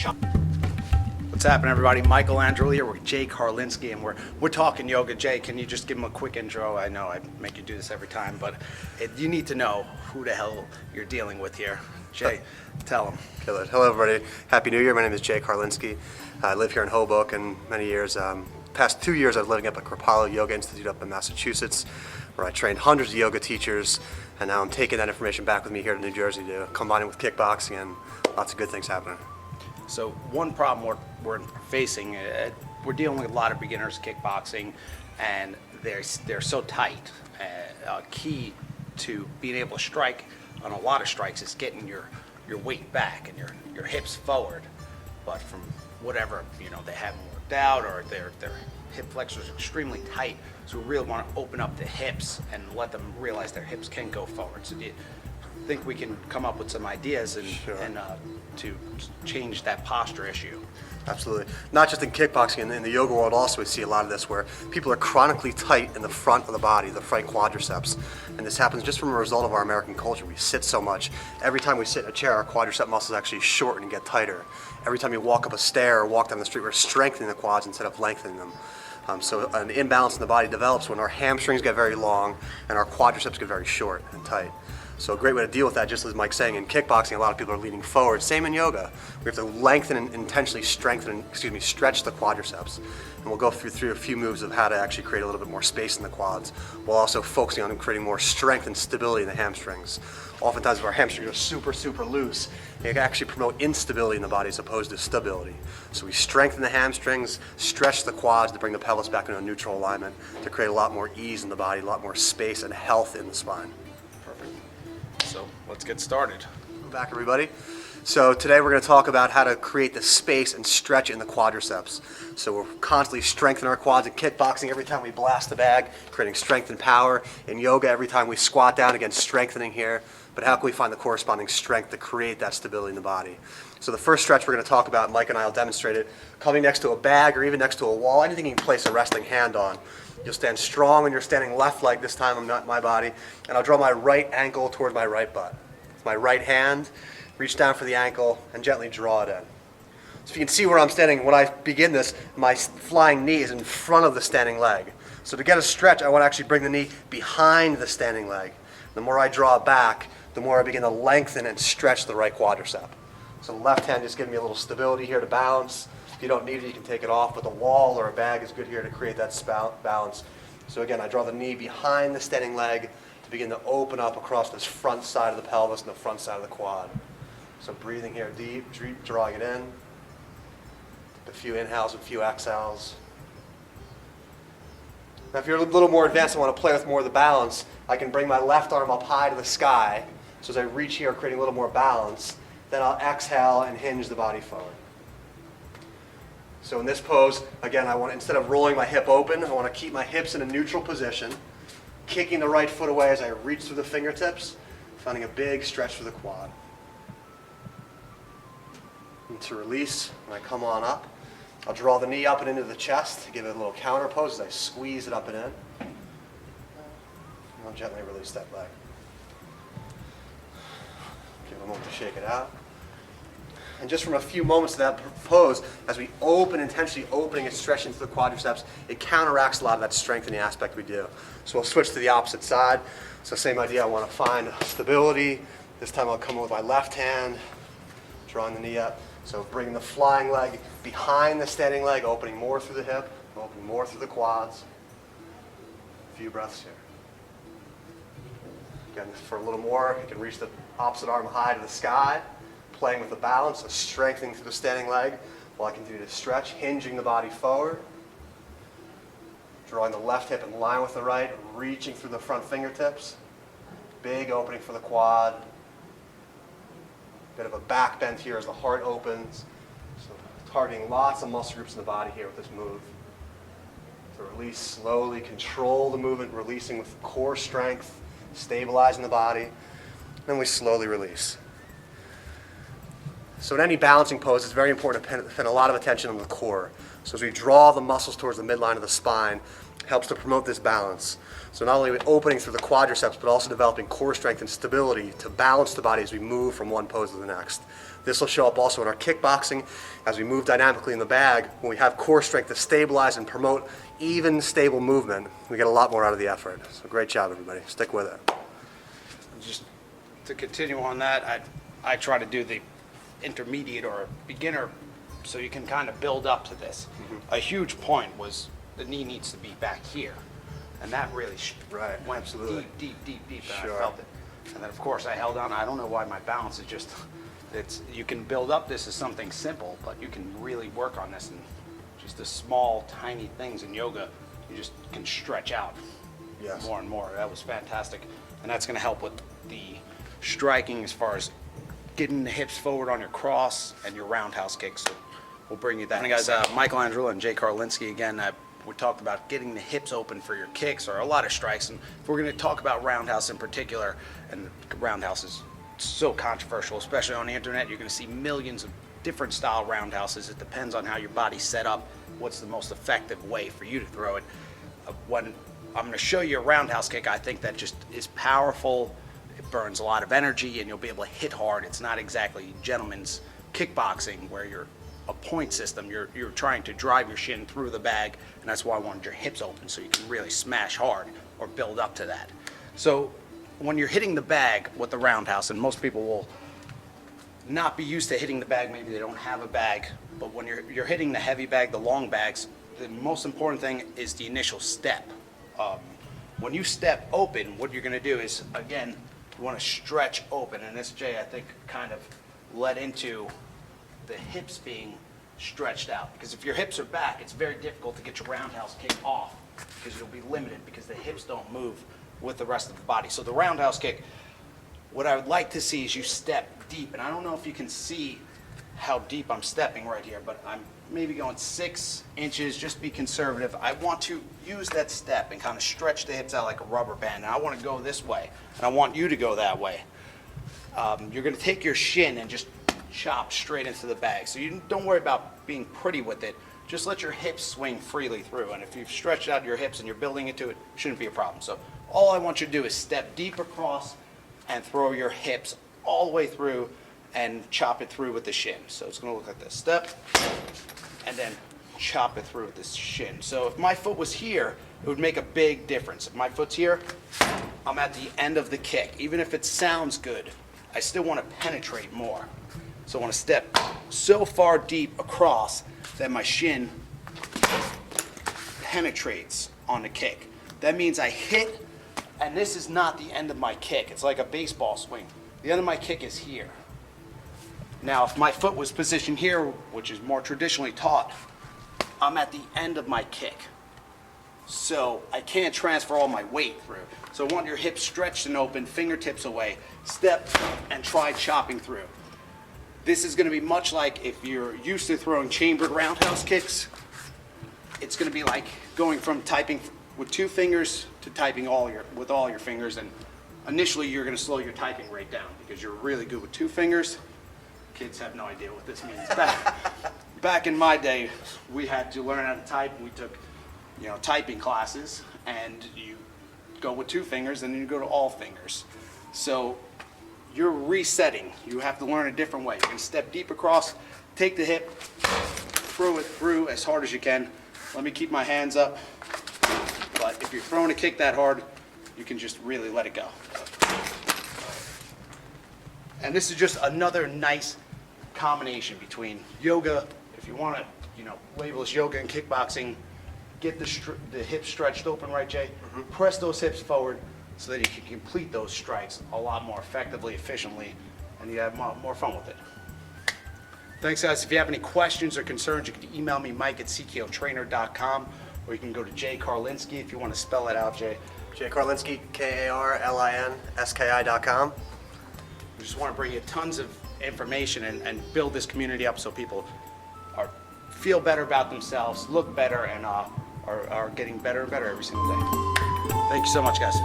What's happening, everybody? Michael Andreula here with Jay Karlinski, and we're talking yoga. Jay, can you just give him a quick intro? I know I make you do this every time, but you need to know who the hell you're dealing with here. Jay, tell him. Kill it. Hello, everybody. Happy New Year. My name is Jay Karlinski. I live here in Hoboken many years. Past 2 years, I was living up at Kripalu Yoga Institute up in Massachusetts, where I trained hundreds of yoga teachers, and now I'm taking that information back with me here to New Jersey to combine it with kickboxing, and lots of good things happening. So one problem we're facing, we're dealing with a lot of beginners kickboxing, and they're so tight. Key to being able to strike on a lot of strikes is getting your weight back and your hips forward. But from whatever, they haven't worked out, or their hip flexors are extremely tight, so we really want to open up the hips and let them realize their hips can go forward. So do you think we can come up with some ideas and to change that posture issue? Absolutely. Not just in kickboxing, in the yoga world also we see a lot of this where people are chronically tight in the front of the body, the front quadriceps. And this happens just from a result of our American culture. We sit so much. Every time we sit in a chair, our quadricep muscles actually shorten and get tighter. Every time you walk up a stair or walk down the street, we're strengthening the quads instead of lengthening them. So an imbalance in the body develops when our hamstrings get very long and our quadriceps get very short and tight. So a great way to deal with that, just as Mike's saying, in kickboxing, a lot of people are leaning forward. Same in yoga. We have to lengthen and intentionally stretch the quadriceps. And we'll go through a few moves of how to actually create a little bit more space in the quads, while also focusing on creating more strength and stability in the hamstrings. Oftentimes, if our hamstrings are super loose, they can actually promote instability in the body as opposed to stability. So we strengthen the hamstrings, stretch the quads to bring the pelvis back into a neutral alignment to create a lot more ease in the body, a lot more space and health in the spine. So let's get started. Welcome back, everybody. So today we're going to talk about how to create the space and stretch in the quadriceps. So we're constantly strengthening our quads in kickboxing every time we blast the bag, creating strength and power. In yoga, every time we squat down, again, strengthening here. But how can we find the corresponding strength to create that stability in the body? So the first stretch we're going to talk about, Mike and I will demonstrate it, coming next to a bag or even next to a wall, anything you can place a resting hand on. You'll stand strong when you're standing left leg. This time I'm not in my body. And I'll draw my right ankle towards my right butt. With my right hand, reach down for the ankle and gently draw it in. So if you can see where I'm standing, when I begin this, my flying knee is in front of the standing leg. So to get a stretch, I want to actually bring the knee behind the standing leg. The more I draw it back, the more I begin to lengthen and stretch the right quadricep. So the left hand just giving me a little stability here to balance. If you don't need it, you can take it off, but the wall or a bag is good here to create that balance. So again, I draw the knee behind the standing leg to begin to open up across this front side of the pelvis and the front side of the quad. So breathing here deep, drawing it in. A few inhales and a few exhales. Now if you're a little more advanced and want to play with more of the balance, I can bring my left arm up high to the sky. So as I reach here, creating a little more balance, then I'll exhale and hinge the body forward. So in this pose, again, instead of rolling my hip open, I want to keep my hips in a neutral position, kicking the right foot away as I reach through the fingertips, finding a big stretch for the quad. And to release, when I come on up, I'll draw the knee up and into the chest to give it a little counter pose as I squeeze it up and in. And I'll gently release that leg. Give it a moment to shake it out. And just from a few moments of that pose, as we intentionally opening and stretching through the quadriceps, it counteracts a lot of that strengthening aspect we do. So we'll switch to the opposite side. So same idea, I want to find stability. This time I'll come in with my left hand, drawing the knee up. So bringing the flying leg behind the standing leg, opening more through the hip, opening more through the quads. A few breaths here. Again, for a little more, you can reach the opposite arm high to the sky. Playing with the balance, strengthening through the standing leg while I continue to stretch, hinging the body forward. Drawing the left hip in line with the right, reaching through the front fingertips. Big opening for the quad. Bit of a back bend here as the heart opens. So targeting lots of muscle groups in the body here with this move. To release slowly, control the movement, releasing with core strength, stabilizing the body. Then we slowly release. So in any balancing pose, it's very important to spend a lot of attention on the core. So as we draw the muscles towards the midline of the spine, helps to promote this balance. So not only opening through the quadriceps, but also developing core strength and stability to balance the body as we move from one pose to the next. This will show up also in our kickboxing as we move dynamically in the bag. When we have core strength to stabilize and promote even, stable movement, we get a lot more out of the effort. So great job, everybody. Stick with it. Just to continue on that, I try to do the intermediate or beginner so you can kind of build up to this. A huge point was the knee needs to be back here. And that really went absolutely. deep, and Sure. I felt it. And then of course I held on. I don't know why my balance is just, you can build up this as something simple, but you can really work on this, and just the small, tiny things in yoga, you just can stretch out more and more. That was fantastic. And that's gonna help with the striking as far as getting the hips forward on your cross and your roundhouse kicks. So we'll bring you that. And guys, Michael Andreula and Jay Karlinski again. We talked about getting the hips open for your kicks or a lot of strikes, and if we're going to talk about roundhouse in particular, and roundhouse is so controversial, especially on the internet. You're going to see millions of different style roundhouses. It depends on how your body's set up, what's the most effective way for you to throw it. When I'm going to show you a roundhouse kick, I think that just is powerful. It burns a lot of energy and you'll be able to hit hard. It's not exactly gentleman's kickboxing where you're a point system. You're trying to drive your shin through the bag, and that's why I wanted your hips open so you can really smash hard or build up to that. So when you're hitting the bag with the roundhouse, and most people will not be used to hitting the bag, maybe they don't have a bag, but when you're hitting the heavy bag, the long bags, the most important thing is the initial step. When you step open, what you're going to do is, again, you want to stretch open, and this, Jay, I think kind of led into the hips being stretched out, because if your hips are back, it's very difficult to get your roundhouse kick off because you'll be limited because the hips don't move with the rest of the body. So the roundhouse kick, what I would like to see is you step deep, and I don't know if you can see how deep I'm stepping right here, but I'm maybe going 6 inches, just be conservative. I want to use that step and kind of stretch the hips out like a rubber band, and I want to go this way, and I want you to go that way. You're going to take your shin and just chop straight into the bag. So you don't worry about being pretty with it. Just let your hips swing freely through. And if you've stretched out your hips and you're building into it, shouldn't be a problem. So all I want you to do is step deep across and throw your hips all the way through and chop it through with the shin. So it's going to look like this. Step and then chop it through with this shin. So if my foot was here, it would make a big difference. If my foot's here, I'm at the end of the kick. Even if it sounds good, I still want to penetrate more. So I want to step so far deep across that my shin penetrates on the kick. That means I hit, and this is not the end of my kick. It's like a baseball swing. The end of my kick is here. Now, if my foot was positioned here, which is more traditionally taught, I'm at the end of my kick. So I can't transfer all my weight through. So I want your hips stretched and open, fingertips away, step and try chopping through. This is going to be much like if you're used to throwing chambered roundhouse kicks. It's going to be like going from typing with 2 fingers to typing with all your fingers. And initially, you're going to slow your typing rate down because you're really good with 2 fingers. Kids have no idea what this means. Back in my day, we had to learn how to type. We took, typing classes, and you go with 2 fingers, and then you go to all fingers. So you're resetting. You have to learn a different way. You're going to step deep across, take the hip, throw it through as hard as you can. Let me keep my hands up. But if you're throwing a kick that hard, you can just really let it go. And this is just another nice combination between yoga, if you want to, label this yoga and kickboxing, get the hips stretched open, right, Jay? Press those hips forward so that you can complete those strikes a lot more effectively, efficiently, and you have more fun with it. Thanks, guys. If you have any questions or concerns, you can email me, mike@ckyotrainer.com, or you can go to Jay Karlinski if you want to spell it out, Jay. Jay Karlinski, Karlinski.com. We just want to bring you tons of information and build this community up so people feel better about themselves, look better, and are getting better and better every single day. Thank you so much, guys.